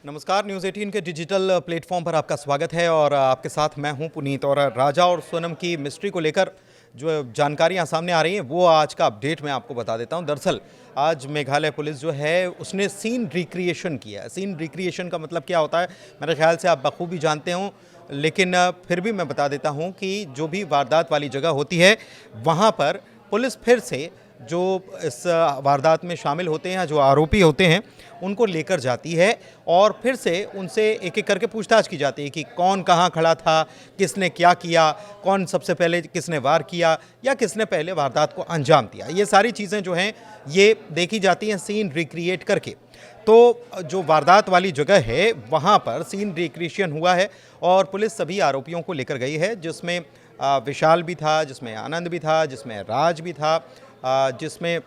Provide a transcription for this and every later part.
नमस्कार, न्यूज़ 18 के digital platform पर आपका स्वागत है और आपके साथ मैं हूं पुनीत। और राजा और सोनम की मिस्ट्री को लेकर जो जानकारियां सामने आ रही हैं वो आज का अपडेट मैं आपको बता देता हूं। दरअसल आज मेघालय पुलिस जो है उसने सीन रिक्रिएशन किया है। सीन रिक्रिएशन का मतलब क्या होता है मेरे ख्याल से आप बखूबी जानते हों, लेकिन फिर भी मैं बता देता हूँ कि जो भी वारदात वाली जगह होती है वहाँ पर पुलिस फिर से जो इस वारदात में शामिल होते हैं, जो आरोपी होते हैं, उनको लेकर जाती है और फिर से उनसे एक-एक करके पूछताछ की जाती है कि कौन कहाँ खड़ा था, किसने क्या किया, कौन सबसे पहले किसने वार किया या किसने पहले वारदात को अंजाम दिया। ये सारी चीज़ें जो हैं ये देखी जाती हैं सीन रिक्रिएट करके। तो जो वारदात वाली जगह है वहाँ पर सीन रिक्रिएशन हुआ है और पुलिस सभी आरोपियों को लेकर गई है, जिसमें विशाल भी था, जिसमें आनंद भी था, जिसमें राज भी था, जिसमें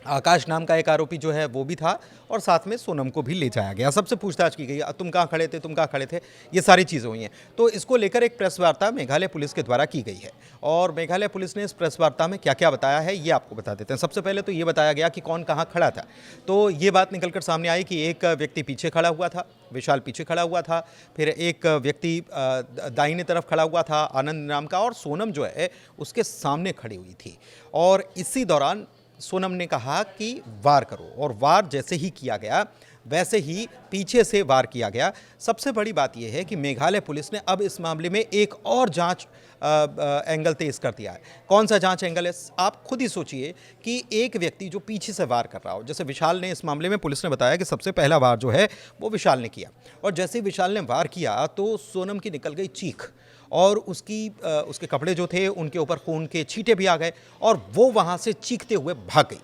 आकाश नाम का एक आरोपी जो है वो भी था और साथ में सोनम को भी ले जाया गया। सबसे पूछताछ की गई, तुम कहाँ खड़े थे, तुम कहाँ खड़े थे, ये सारी चीज़ें हुई हैं। तो इसको लेकर एक प्रेस वार्ता मेघालय पुलिस के द्वारा की गई है और मेघालय पुलिस ने इस प्रेस वार्ता में क्या क्या बताया है ये आपको बता देते हैं। सबसे पहले तो ये बताया गया कि कौन कहाँ खड़ा था। तो ये बात निकल कर सामने आई कि एक व्यक्ति पीछे खड़ा हुआ था, विशाल पीछे खड़ा हुआ था, फिर एक व्यक्ति दाहिने तरफ खड़ा हुआ था आनंद नाम का, और सोनम जो है उसके सामने खड़ी हुई थी। और इसी दौरान सोनम ने कहा कि वार करो, और वार जैसे ही किया गया वैसे ही पीछे से वार किया गया। सबसे बड़ी बात यह है कि मेघालय पुलिस ने अब इस मामले में एक और जांच एंगल तेज कर दिया है। कौन सा जांच एंगल है, आप खुद ही सोचिए कि एक व्यक्ति जो पीछे से वार कर रहा हो, जैसे विशाल ने, इस मामले में पुलिस ने बताया कि सबसे पहला वार जो है वो विशाल ने किया, और जैसे ही विशाल ने वार किया तो सोनम की निकल गई चीख और उसके कपड़े जो थे उनके ऊपर खून के छींटे भी आ गए और वो वहाँ से चीखते हुए भाग गई।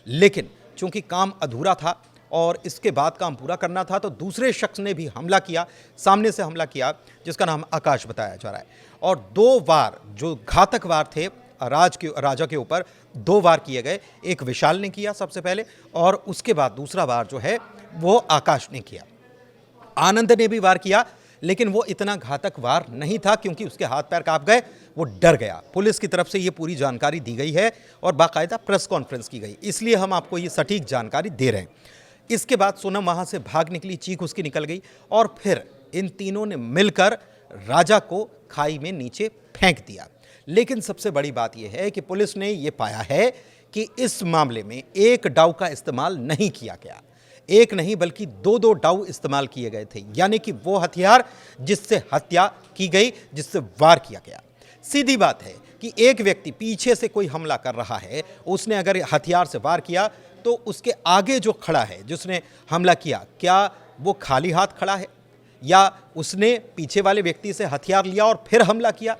लेकिन चूंकि काम अधूरा था और इसके बाद काम पूरा करना था, तो दूसरे शख्स ने भी हमला किया, सामने से हमला किया, जिसका नाम आकाश बताया जा रहा है। और 2 वार जो घातक वार थे राजा के ऊपर, 2 वार किए गए। एक विशाल ने किया सबसे पहले और उसके बाद दूसरा वार जो है वो आकाश ने किया। आनंद ने भी वार किया, लेकिन वो इतना घातक वार नहीं था क्योंकि उसके हाथ पैर कांप गए, वो डर गया। पुलिस की तरफ से ये पूरी जानकारी दी गई है और बाकायदा प्रेस कॉन्फ्रेंस की गई, इसलिए हम आपको ये सटीक जानकारी दे रहे हैं। इसके बाद सोनम वहां से भाग निकली, चीख उसकी निकल गई और फिर इन तीनों ने मिलकर राजा को खाई में नीचे फेंक दिया। लेकिन सबसे बड़ी बात यह है कि पुलिस ने यह पाया है कि इस मामले में एक डाउ का इस्तेमाल नहीं किया गया। एक नहीं बल्कि 2-2 डाउ इस्तेमाल किए गए थे, यानी कि वो हथियार जिससे हत्या की गई, जिससे वार किया गया। सीधी बात है कि एक व्यक्ति पीछे से कोई हमला कर रहा है, उसने अगर हथियार से वार किया तो उसके आगे जो खड़ा है, जिसने हमला किया, क्या वो खाली हाथ खड़ा है या उसने पीछे वाले व्यक्ति से हथियार लिया और फिर हमला किया?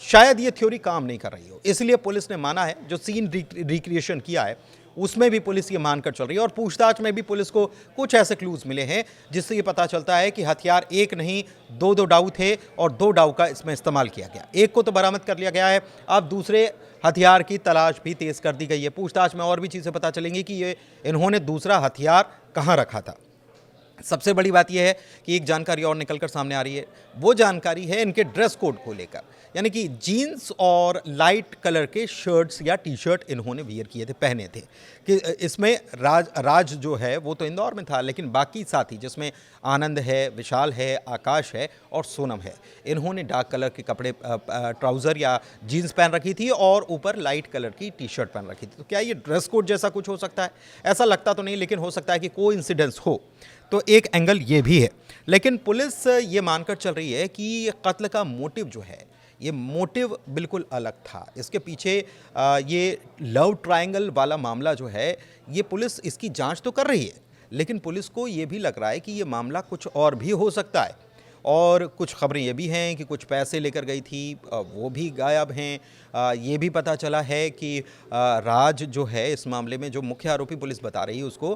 शायद ये थ्योरी काम नहीं कर रही हो, इसलिए पुलिस ने माना है, जो सीन रिक्रिएशन किया है उसमें भी पुलिस ये मानकर चल रही है और पूछताछ में भी पुलिस को कुछ ऐसे क्लूज मिले हैं जिससे ये पता चलता है कि हथियार एक नहीं 2-2 डाउ थे और 2 डाउ का इसमें इस्तेमाल किया गया। एक को तो बरामद कर लिया गया है, अब दूसरे हथियार की तलाश भी तेज कर दी गई है। पूछताछ में और भी चीज़ें पता चलेंगी कि इन्होंने दूसरा हथियार कहाँ रखा था। सबसे बड़ी बात यह है कि एक जानकारी और निकलकर सामने आ रही है, वो जानकारी है इनके ड्रेस कोड को लेकर, यानी कि जीन्स और लाइट कलर के शर्ट्स या टी शर्ट इन्होंने वियर किए थे, पहने थे। कि इसमें राज जो है वो तो इंदौर में था, लेकिन बाकी साथी जिसमें आनंद है, विशाल है, आकाश है और सोनम है, इन्होंने डार्क कलर के कपड़े, ट्राउज़र या जीन्स पहन रखी थी और ऊपर लाइट कलर की टी शर्ट पहन रखी थी। तो क्या ये ड्रेस कोड जैसा कुछ हो सकता है? ऐसा लगता तो नहीं, लेकिन हो सकता है कि कोइंसिडेंस हो। तो एक एंगल ये भी है, लेकिन पुलिस ये मानकर चल रही है कि ये कत्ल का मोटिव जो है, ये मोटिव बिल्कुल अलग था। इसके पीछे ये लव ट्रायंगल वाला मामला जो है, ये पुलिस इसकी जांच तो कर रही है, लेकिन पुलिस को ये भी लग रहा है कि ये मामला कुछ और भी हो सकता है। और कुछ खबरें ये भी हैं कि कुछ पैसे लेकर गई थी, वो भी गायब हैं। ये भी पता चला है कि राज जो है इस मामले में जो मुख्य आरोपी पुलिस बता रही है उसको,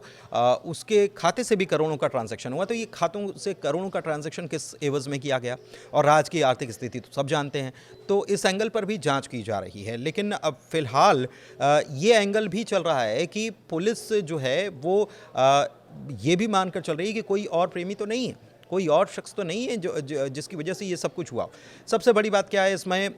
उसके खाते से भी करोड़ों का ट्रांजैक्शन हुआ। तो ये खातों से करोड़ों का ट्रांजैक्शन किस एवज में किया गया, और राज की आर्थिक स्थिति तो सब जानते हैं। तो इस एंगल पर भी जांच की जा रही है, लेकिन अब फिलहाल ये एंगल भी चल रहा है कि पुलिस जो है वो ये भी मानकर चल रही है कि कोई और प्रेमी तो नहीं है, कोई और शख्स तो नहीं है जिसकी वजह से ये सब कुछ हुआ। सबसे बड़ी बात क्या है इसमें,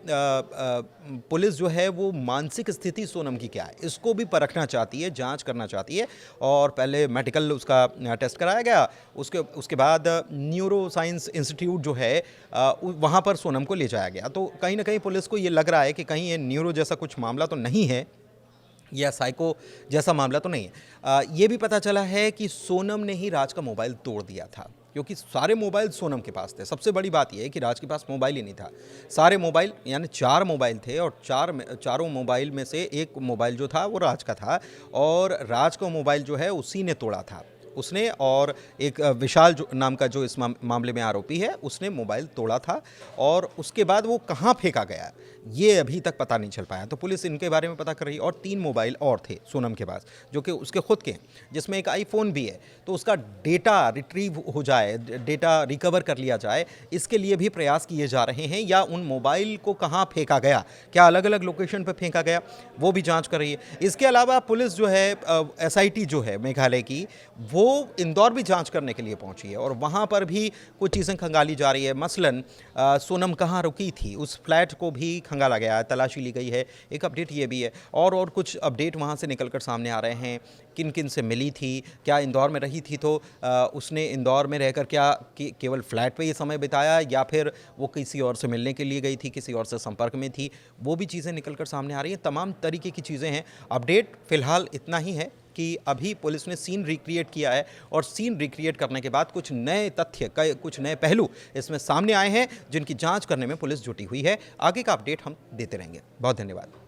पुलिस जो है वो मानसिक स्थिति सोनम की क्या है इसको भी परखना चाहती है, जांच करना चाहती है। और पहले मेडिकल उसका टेस्ट कराया गया, उसके बाद न्यूरो साइंस इंस्टीट्यूट जो है वहाँ पर सोनम को ले जाया गया। तो कहीं ना कहीं पुलिस को ये लग रहा है कि कहीं ये न्यूरो जैसा कुछ मामला तो नहीं है या साइको जैसा मामला तो नहीं है। ये भी पता चला है कि सोनम ने ही राज का मोबाइल तोड़ दिया था, क्योंकि सारे मोबाइल सोनम के पास थे। सबसे बड़ी बात यह है कि राज के पास मोबाइल ही नहीं था। सारे मोबाइल यानी 4 मोबाइल थे और चारों मोबाइल में से एक मोबाइल जो था वो राज का था, और राज का मोबाइल जो है उसी ने तोड़ा था। उसने और एक विशाल जो नाम का जो इस मामले में आरोपी है उसने मोबाइल तोड़ा था, और उसके बाद वो कहाँ फेंका गया ये अभी तक पता नहीं चल पाया। तो पुलिस इनके बारे में पता कर रही है। और 3 मोबाइल और थे सोनम के पास जो कि उसके खुद के हैं, जिसमें एक आईफोन भी है। तो उसका डेटा रिट्रीव हो जाए, डेटा रिकवर कर लिया जाए, इसके लिए भी प्रयास किए जा रहे हैं। या उन मोबाइल को कहाँ फेंका गया, क्या अलग अलग लोकेशन पर फेंका गया, वो भी जांच कर रही है। इसके अलावा पुलिस जो है SIT जो है मेघालय की, वो इंदौर भी जांच करने के लिए पहुंची है, और वहां पर भी कुछ चीज़ें खंगाली जा रही है। मसलन सोनम कहाँ रुकी थी उस फ्लैट को भी खंगाला गया है, तलाशी ली गई है। एक अपडेट ये भी है, और कुछ अपडेट वहाँ से निकलकर सामने आ रहे हैं। किन किन से मिली थी, क्या इंदौर में रही थी तो उसने इंदौर में रहकर क्या केवल फ्लैट पे ये समय बिताया, या फिर वो किसी और से मिलने के लिए गई थी, किसी और से संपर्क में थी, वो भी चीज़ें निकलकर सामने आ रही हैं। तमाम तरीके की चीज़ें हैं। अपडेट फ़िलहाल इतना ही है कि अभी पुलिस ने सीन रिक्रिएट किया है, और सीन रिक्रिएट करने के बाद कुछ नए तथ्य, कुछ नए पहलू इसमें सामने आए हैं, जिनकी जांच करने में पुलिस जुटी हुई है। आगे का अपडेट हम देते रहेंगे। बहुत धन्यवाद।